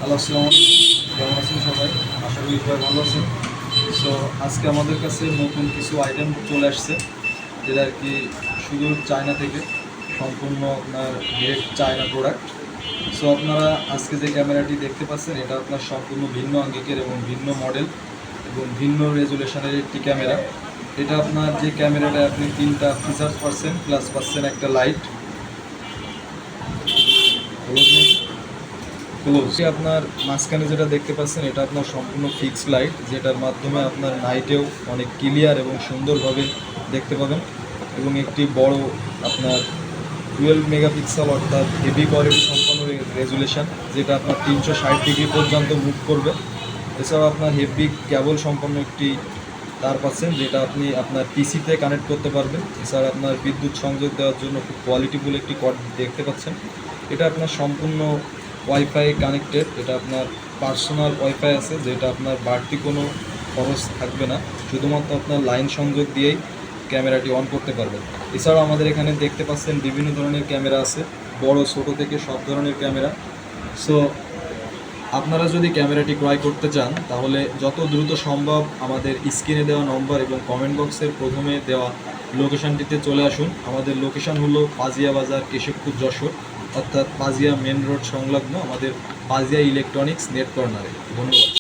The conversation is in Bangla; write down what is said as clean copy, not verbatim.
হ্যালো, আসসালামু আলাইকুম। কেমন আছেন সবাই? আশা করি সবাই ভালো আছেন। সো আজকে আমাদের কাছে নতুন কিছু আইটেম চলে আসছে, যেটা আর কি শুধু চায়না থেকে, সম্পূর্ণ আপনার ডিরেক্ট চায়না প্রোডাক্ট। সো আপনারা আজকে যে ক্যামেরাটি দেখতে পাচ্ছেন, এটা আপনার সম্পূর্ণ ভিন্ন আঙ্গিকের এবং ভিন্ন মডেল এবং ভিন্ন রেজুলেশনের একটি ক্যামেরা। এটা আপনার যে ক্যামেরাটা আপনি 3টা ফিচার্স পাচ্ছেন, প্লাস পাচ্ছেন একটা লাইট ক্লোজ। আপনার মাঝখানে যেটা দেখতে পাচ্ছেন, এটা আপনার সম্পূর্ণ ফিক্সড লাইট, যেটার মাধ্যমে আপনার নাইটেও অনেক ক্লিয়ার এবং সুন্দরভাবে দেখতে পাবেন। এবং একটি বড় আপনার 12 মেগাপিক্সেল অর্থাৎ হেভি কোয়ালিটি সম্পন্ন রেজুলেশন, যেটা আপনার 360 ডিগ্রি পর্যন্ত মুভ করবে। এছাড়াও আপনার হেভি কেবল সম্পন্ন একটি তার পাচ্ছেন, যেটা আপনি আপনার পিসিতে কানেক্ট করতে পারবেন। এছাড়া আপনার বিদ্যুৎ সংযোগ দেওয়ার জন্য খুব কোয়ালিটিফুল একটি কর্ড দেখতে পাচ্ছেন। এটা আপনার সম্পূর্ণ ওয়াইফাই কানেক্টেড। এটা আপনার পার্সোনাল ওয়াইফাই আছে, যেটা আপনার বাড়তি কোনো খরচ থাকবে না, শুধুমাত্র আপনার লাইন সংযোগ দিয়েই ক্যামেরাটি অন করতে পারবেন। এছাড়াও আমাদের এখানে দেখতে পাচ্ছেন বিভিন্ন ধরনের ক্যামেরা আছে, বড় ছোট থেকে সব ধরনের ক্যামেরা। সো আপনারা যদি ক্যামেরাটি ক্রয় করতে চান, তাহলে যত দ্রুত সম্ভব আমাদের স্ক্রিনে দেওয়া নম্বর এবং কমেন্ট বক্সের প্রথমে দেওয়া লোকেশানটিতে চলে আসুন। আমাদের লোকেশান হলো পাজিয়া বাজার, কেশবপুর, যশোর, অর্থাৎ পাজিয়া মেন রোড সংলগ্ন আমাদের পাজিয়া ইলেকট্রনিক্স নেট কর্নারে। ধন্যবাদ।